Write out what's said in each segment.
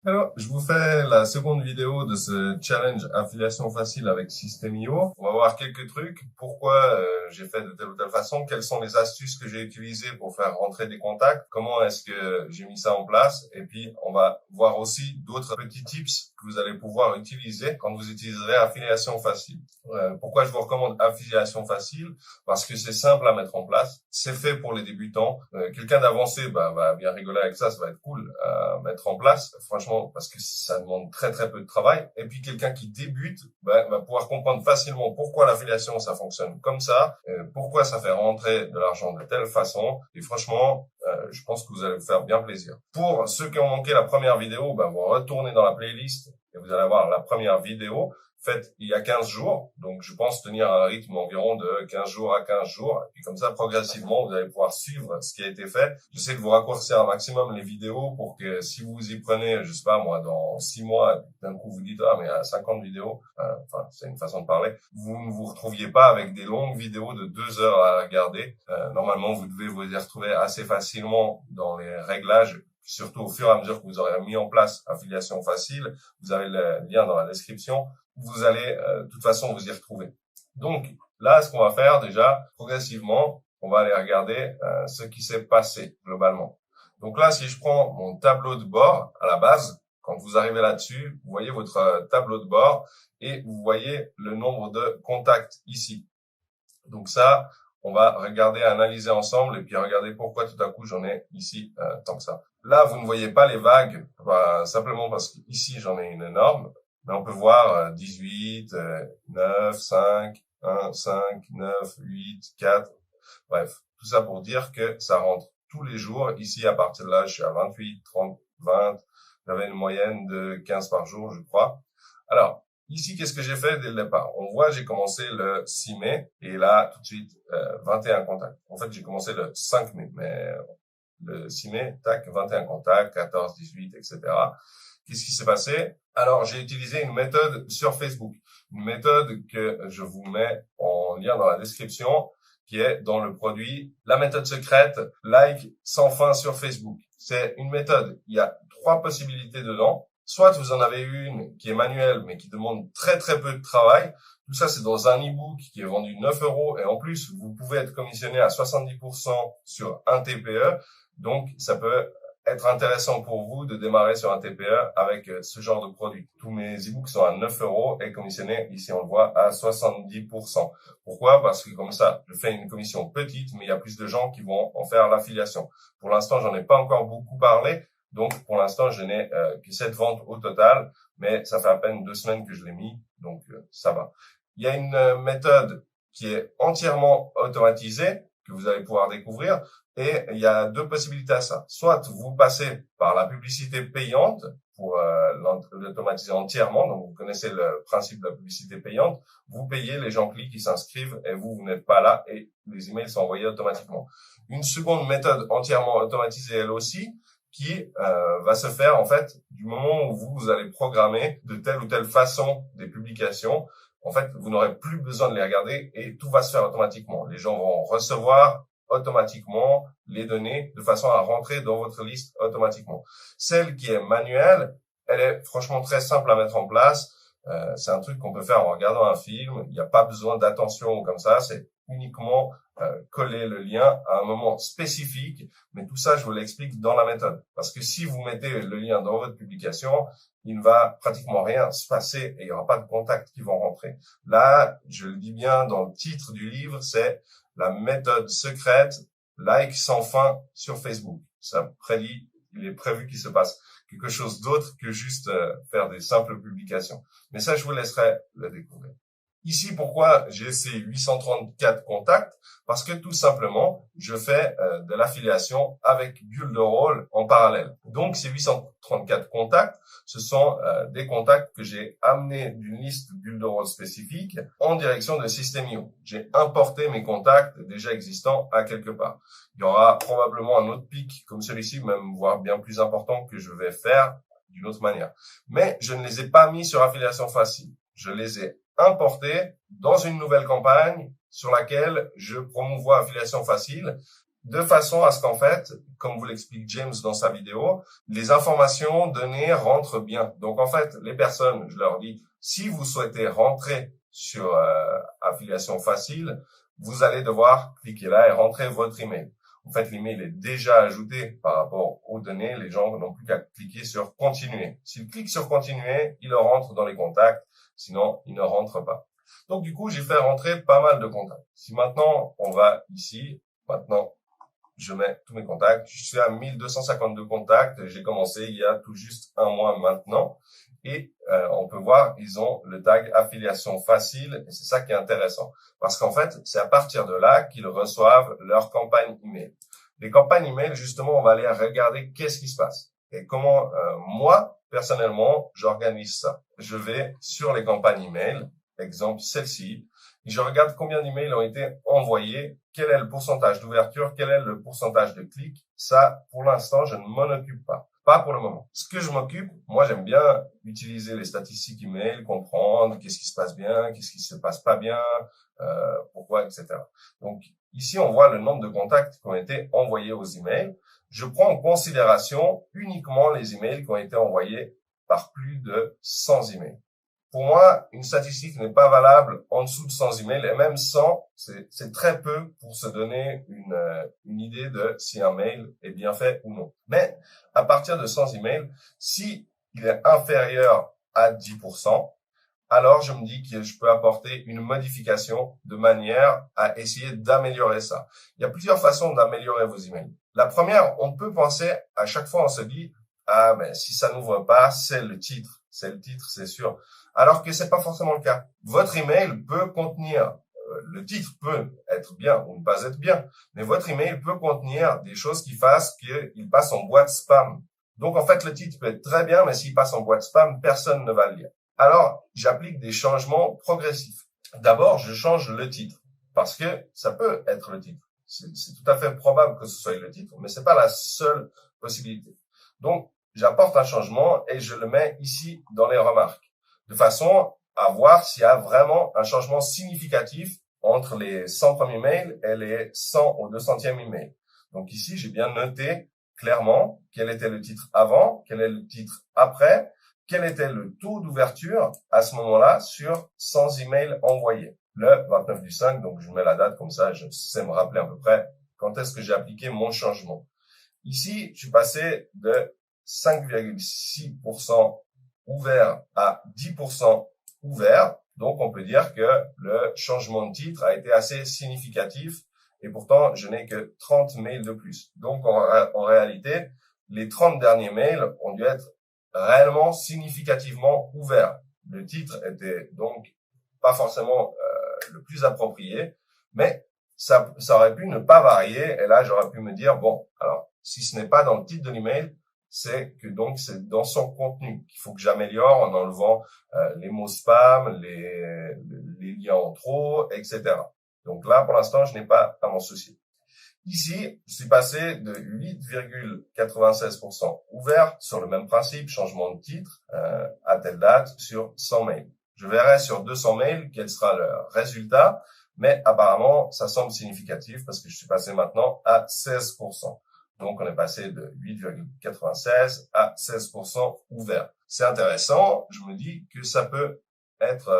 Alors, je vous fais la seconde vidéo de ce challenge affiliation facile avec System.io. On va voir quelques trucs, pourquoi j'ai fait de telle ou telle façon, quelles sont les astuces que j'ai utilisées pour faire rentrer des contacts, comment est-ce que j'ai mis ça en place, et puis on va voir aussi d'autres petits tips que vous allez pouvoir utiliser quand vous utiliserez affiliation facile. Pourquoi je vous recommande affiliation facile? Parce que c'est simple à mettre en place, c'est fait pour les débutants. Quelqu'un d'avancé va bien rigoler avec ça va être cool à mettre en place. Franchement, parce que ça demande très très peu de travail. Et puis quelqu'un qui débute va pouvoir comprendre facilement pourquoi l'affiliation ça fonctionne comme ça, pourquoi ça fait rentrer de l'argent de telle façon. Et franchement, je pense que vous allez vous faire bien plaisir. Pour ceux qui ont manqué la première vidéo, vous retournez dans la playlist et vous allez avoir la première vidéo faite il y a 15 jours. Donc, je pense tenir un rythme environ de 15 jours à 15 jours. Et puis, comme ça, progressivement, vous allez pouvoir suivre ce qui a été fait. J'essaie de vous raccourcir un maximum les vidéos pour que si vous y prenez, je sais pas moi, dans 6 mois, d'un coup, vous dites, ah, mais il y a 50 vidéos. Enfin, c'est une façon de parler. Vous ne vous retrouviez pas avec des longues vidéos de 2 heures à regarder. Normalement, vous devez vous y retrouver assez facilement dans les réglages. Surtout au fur et à mesure que vous aurez mis en place affiliation facile, vous avez le lien dans la description, vous allez de toute façon vous y retrouver. Donc là, ce qu'on va faire déjà, progressivement, on va aller regarder ce qui s'est passé globalement. Donc là, si je prends mon tableau de bord à la base, quand vous arrivez là-dessus, vous voyez votre tableau de bord et vous voyez le nombre de contacts ici. Donc ça, on va regarder, analyser ensemble et puis regarder pourquoi tout à coup j'en ai ici tant que ça. Là, vous ne voyez pas les vagues, simplement parce qu'ici j'en ai une énorme, mais on peut voir 18, 9, 5, 1, 5, 9, 8, 4, bref. Tout ça pour dire que ça rentre tous les jours. Ici, à partir de là, je suis à 28, 30, 20, j'avais une moyenne de 15 par jour, je crois. Alors, ici, qu'est-ce que j'ai fait dès le départ? On voit, j'ai commencé le 6 mai et là, tout de suite, 21 contacts. En fait, j'ai commencé le 5 mai, mais le 6 mai, tac, 21 contacts, 14, 18, etc. Qu'est-ce qui s'est passé? Alors, j'ai utilisé une méthode sur Facebook, une méthode que je vous mets en lien dans la description, qui est dans le produit La méthode secrète, like sans fin sur Facebook. C'est une méthode, il y a 3 possibilités dedans. Soit vous en avez une qui est manuelle, mais qui demande très très peu de travail. Tout ça, c'est dans un e-book qui est vendu 9 € et en plus, vous pouvez être commissionné à 70% sur un TPE. Donc, ça peut être intéressant pour vous de démarrer sur un TPE avec ce genre de produit. Tous mes e-books sont à 9 € et commissionnés, ici on le voit, à 70%. Pourquoi? Parce que comme ça, je fais une commission petite, mais il y a plus de gens qui vont en faire l'affiliation. Pour l'instant, j'en ai pas encore beaucoup parlé. Donc, pour l'instant, je n'ai que 7 ventes au total, mais ça fait à peine 2 semaines que je l'ai mis, donc ça va. Il y a une méthode qui est entièrement automatisée, que vous allez pouvoir découvrir, et il y a 2 possibilités à ça. Soit vous passez par la publicité payante pour l'automatiser entièrement, donc vous connaissez le principe de la publicité payante, vous payez, les gens cliquent, ils s'inscrivent, et vous n'êtes pas là, et les emails sont envoyés automatiquement. Une seconde méthode entièrement automatisée, elle aussi, qui va se faire en fait du moment où vous allez programmer de telle ou telle façon des publications. En fait, vous n'aurez plus besoin de les regarder et tout va se faire automatiquement. Les gens vont recevoir automatiquement les données de façon à rentrer dans votre liste automatiquement. Celle qui est manuelle, elle est franchement très simple à mettre en place. C'est un truc qu'on peut faire en regardant un film. Il n'y a pas besoin d'attention comme ça. C'est uniquement coller le lien à un moment spécifique. Mais tout ça, je vous l'explique dans la méthode. Parce que si vous mettez le lien dans votre publication, il ne va pratiquement rien se passer et il n'y aura pas de contacts qui vont rentrer. Là, je le dis bien dans le titre du livre, c'est la méthode secrète, like sans fin sur Facebook. Ça prédit, il est prévu qu'il se passe quelque chose d'autre que juste faire des simples publications. Mais ça, je vous laisserai le découvrir. Ici, pourquoi j'ai ces 834 contacts? Parce que tout simplement, je fais de l'affiliation avec Build a Role en parallèle. Donc, ces 834 contacts, ce sont des contacts que j'ai amenés d'une liste Build a Role spécifique en direction de System.io. J'ai importé mes contacts déjà existants à quelque part. Il y aura probablement un autre pic comme celui-ci, même voire bien plus important que je vais faire d'une autre manière. Mais je ne les ai pas mis sur affiliation facile. Je les ai importés dans une nouvelle campagne sur laquelle je promouvois affiliation facile de façon à ce qu'en fait, comme vous l'explique James dans sa vidéo, les informations données rentrent bien. Donc en fait, les personnes, je leur dis, si vous souhaitez rentrer sur affiliation facile, vous allez devoir cliquer là et rentrer votre email. En fait, l'email est déjà ajouté par rapport aux données. Les gens n'ont plus qu'à cliquer sur continuer. S'ils cliquent sur continuer, ils rentrent dans les contacts. Sinon, ils ne rentrent pas. Donc, du coup, j'ai fait rentrer pas mal de contacts. Si maintenant, on va ici, maintenant, je mets tous mes contacts. Je suis à 1252 contacts. J'ai commencé il y a tout juste un mois maintenant. Et on peut voir, ils ont le tag affiliation facile. Et c'est ça qui est intéressant. Parce qu'en fait, c'est à partir de là qu'ils reçoivent leur campagne email. Les campagnes email, justement, on va aller regarder qu'est-ce qui se passe. Et comment, moi, personnellement, j'organise ça. Je vais sur les campagnes email, exemple celle-ci, et je regarde combien d'emails ont été envoyés, quel est le pourcentage d'ouverture, quel est le pourcentage de clics. Ça, pour l'instant, je ne m'en occupe pas. Pas pour le moment. Ce que je m'occupe, moi, j'aime bien utiliser les statistiques email, comprendre qu'est-ce qui se passe bien, qu'est-ce qui se passe pas bien, pourquoi, etc. Donc, ici, on voit le nombre de contacts qui ont été envoyés aux emails. Je prends en considération uniquement les emails qui ont été envoyés par plus de 100 emails. Pour moi, une statistique n'est pas valable en dessous de 100 emails, et même 100, c'est très peu pour se donner une idée de si un mail est bien fait ou non. Mais à partir de 100 emails, si il est inférieur à 10%, alors je me dis que je peux apporter une modification de manière à essayer d'améliorer ça. Il y a plusieurs façons d'améliorer vos emails. La première, on peut penser, à chaque fois on se dit, ah mais si ça n'ouvre pas, c'est le titre, c'est sûr. Alors que c'est pas forcément le cas. Votre email peut contenir, le titre peut être bien ou ne pas être bien, mais votre email peut contenir des choses qui fassent qu'il passe en boîte spam. Donc en fait, le titre peut être très bien, mais s'il passe en boîte spam, personne ne va le lire. Alors, j'applique des changements progressifs. D'abord, je change le titre parce que ça peut être le titre. C'est tout à fait probable que ce soit le titre, mais c'est pas la seule possibilité. Donc, j'apporte un changement et je le mets ici dans les remarques, de façon à voir s'il y a vraiment un changement significatif entre les 100 premiers mails et les 100 au 200e email. Donc ici, j'ai bien noté clairement quel était le titre avant, quel est le titre après, quel était le taux d'ouverture à ce moment-là sur 100 emails envoyés. Le 29/5, donc je mets la date comme ça, je sais me rappeler à peu près quand est-ce que j'ai appliqué mon changement. Ici, je suis passé de 5,6% ouvert à 10% ouvert. Donc, on peut dire que le changement de titre a été assez significatif et pourtant, je n'ai que 30 mails de plus. Donc, en réalité, les 30 derniers mails ont dû être réellement significativement ouverts. Le titre était donc pas forcément le plus approprié, mais ça aurait pu ne pas varier. Et là, j'aurais pu me dire, bon, alors, si ce n'est pas dans le titre de l'email, c'est que donc c'est dans son contenu qu'il faut que j'améliore en enlevant les mots spam, les liens en trop, etc. Donc là, pour l'instant, je n'ai pas à m'en soucier. Ici, je suis passé de 8,96% ouvert sur le même principe, changement de titre à telle date sur 100 mails. Je verrai sur 200 mails quel sera le résultat, mais apparemment, ça semble significatif parce que je suis passé maintenant à 16%. Donc, on est passé de 8,96 à 16% ouvert. C'est intéressant. Je me dis que ça peut être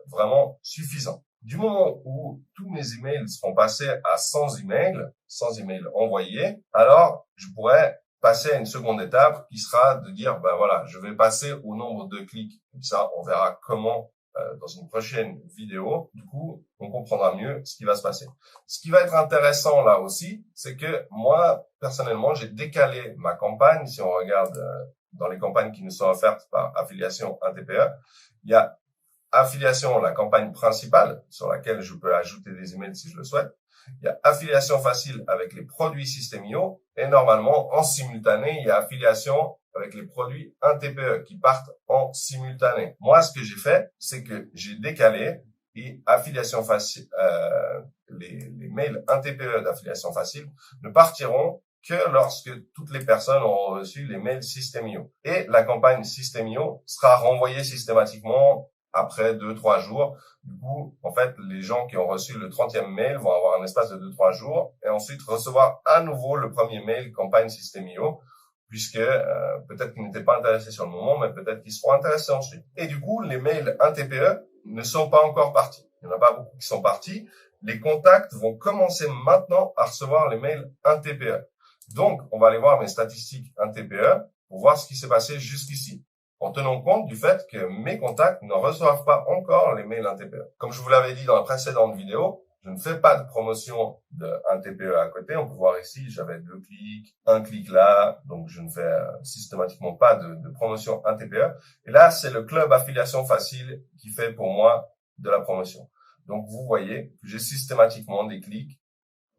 vraiment suffisant. Du moment où tous mes emails seront passés à 100 emails envoyés, alors je pourrais passer à une seconde étape qui sera de dire, ben voilà, je vais passer au nombre de clics. Comme ça, on verra comment dans une prochaine vidéo. Du coup, on comprendra mieux ce qui va se passer. Ce qui va être intéressant là aussi, c'est que moi, personnellement, j'ai décalé ma campagne. Si on regarde dans les campagnes qui nous sont offertes par Affiliation 1TPE, il y a Affiliation, la campagne principale sur laquelle je peux ajouter des emails si je le souhaite. Il y a Affiliation facile avec les produits System.io et normalement, en simultané, il y a Affiliation avec les produits 1TPE qui partent en simultané. Moi, ce que j'ai fait, c'est que j'ai décalé et Affiliation facile, les mails 1TPE d'Affiliation facile ne partiront que lorsque toutes les personnes auront reçu les mails System.io. Et la campagne System.io sera renvoyée systématiquement après 2-3 jours. Du coup, en fait, les gens qui ont reçu le 30e mail vont avoir un espace de 2-3 jours et ensuite recevoir à nouveau le premier mail campagne System.io, puisque peut-être qu'ils n'étaient pas intéressés sur le moment, mais peut-être qu'ils seront intéressés ensuite. Et du coup, les mails 1 TPE ne sont pas encore partis. Il n'y en a pas beaucoup qui sont partis. Les contacts vont commencer maintenant à recevoir les mails 1 TPE. Donc, on va aller voir mes statistiques 1 TPE pour voir ce qui s'est passé jusqu'ici, en tenant compte du fait que mes contacts ne reçoivent pas encore les mails 1 TPE. Comme je vous l'avais dit dans la précédente vidéo, je ne fais pas de promotion de 1 TPE à côté. On peut voir ici, j'avais 2 clics, 1 clic là, donc je ne fais systématiquement pas de promotion 1 TPE. Et là, c'est le club affiliation facile qui fait pour moi de la promotion. Donc, vous voyez que j'ai systématiquement des clics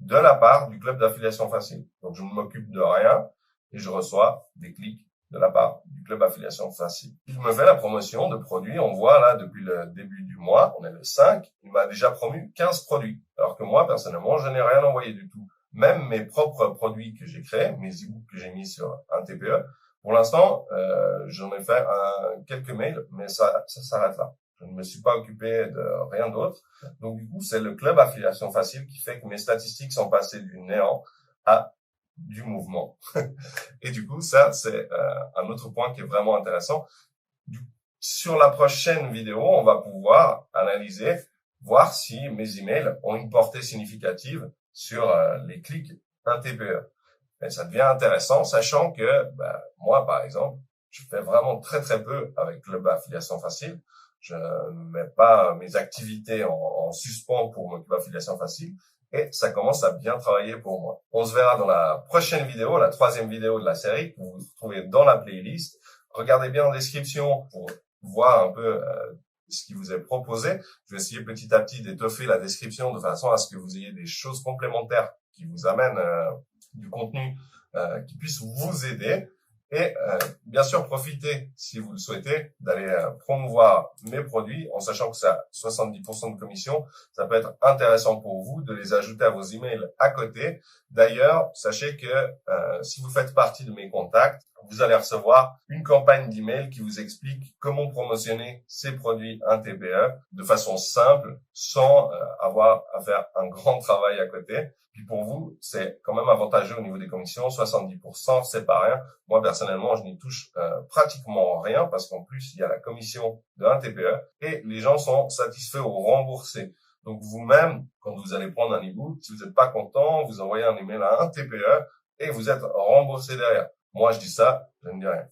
de la part du club d'affiliation facile. Donc, je ne m'occupe de rien et je reçois des clics de la part du club affiliation facile. Il me fait la promotion de produits. On voit là, depuis le début du mois, on est le 5, il m'a déjà promu 15 produits. Alors que moi, personnellement, je n'ai rien envoyé du tout. Même mes propres produits que j'ai créés, mes e-books que j'ai mis sur un TPE, pour l'instant, j'en ai fait quelques mails, mais ça s'arrête là. Je ne me suis pas occupé de rien d'autre. Donc, du coup, c'est le club affiliation facile qui fait que mes statistiques sont passées du néant à du mouvement. Et du coup, ça, c'est un autre point qui est vraiment intéressant. Sur la prochaine vidéo, on va pouvoir analyser, voir si mes emails ont une portée significative sur les clics 1 TPE. Et ça devient intéressant, sachant que moi, par exemple, je fais vraiment très peu avec Club Affiliation Facile. Je ne mets pas mes activités en suspens pour mon Club Affiliation Facile. Et ça commence à bien travailler pour moi. On se verra dans la prochaine vidéo, la 3e vidéo de la série, que vous trouvez dans la playlist. Regardez bien en description pour voir un peu ce qui vous est proposé. Je vais essayer petit à petit d'étoffer la description de façon à ce que vous ayez des choses complémentaires qui vous amènent du contenu qui puisse vous aider. Et bien sûr, profitez, si vous le souhaitez, d'aller promouvoir mes produits en sachant que ça a 70% de commission. Ça peut être intéressant pour vous de les ajouter à vos emails à côté. D'ailleurs, sachez que si vous faites partie de mes contacts, vous allez recevoir une campagne d'email qui vous explique comment promotionner ces produits 1 TPE de façon simple, sans avoir à faire un grand travail à côté. Puis pour vous, c'est quand même avantageux au niveau des commissions, 70%, c'est pas rien. Moi, personnellement, je n'y touche pratiquement rien parce qu'en plus, il y a la commission de 1 TPE et les gens sont satisfaits ou remboursés. Donc vous-même, quand vous allez prendre un e-book, si vous n'êtes pas content, vous envoyez un email à 1 TPE et vous êtes remboursé derrière. Moi, je dis ça, je ne dis rien.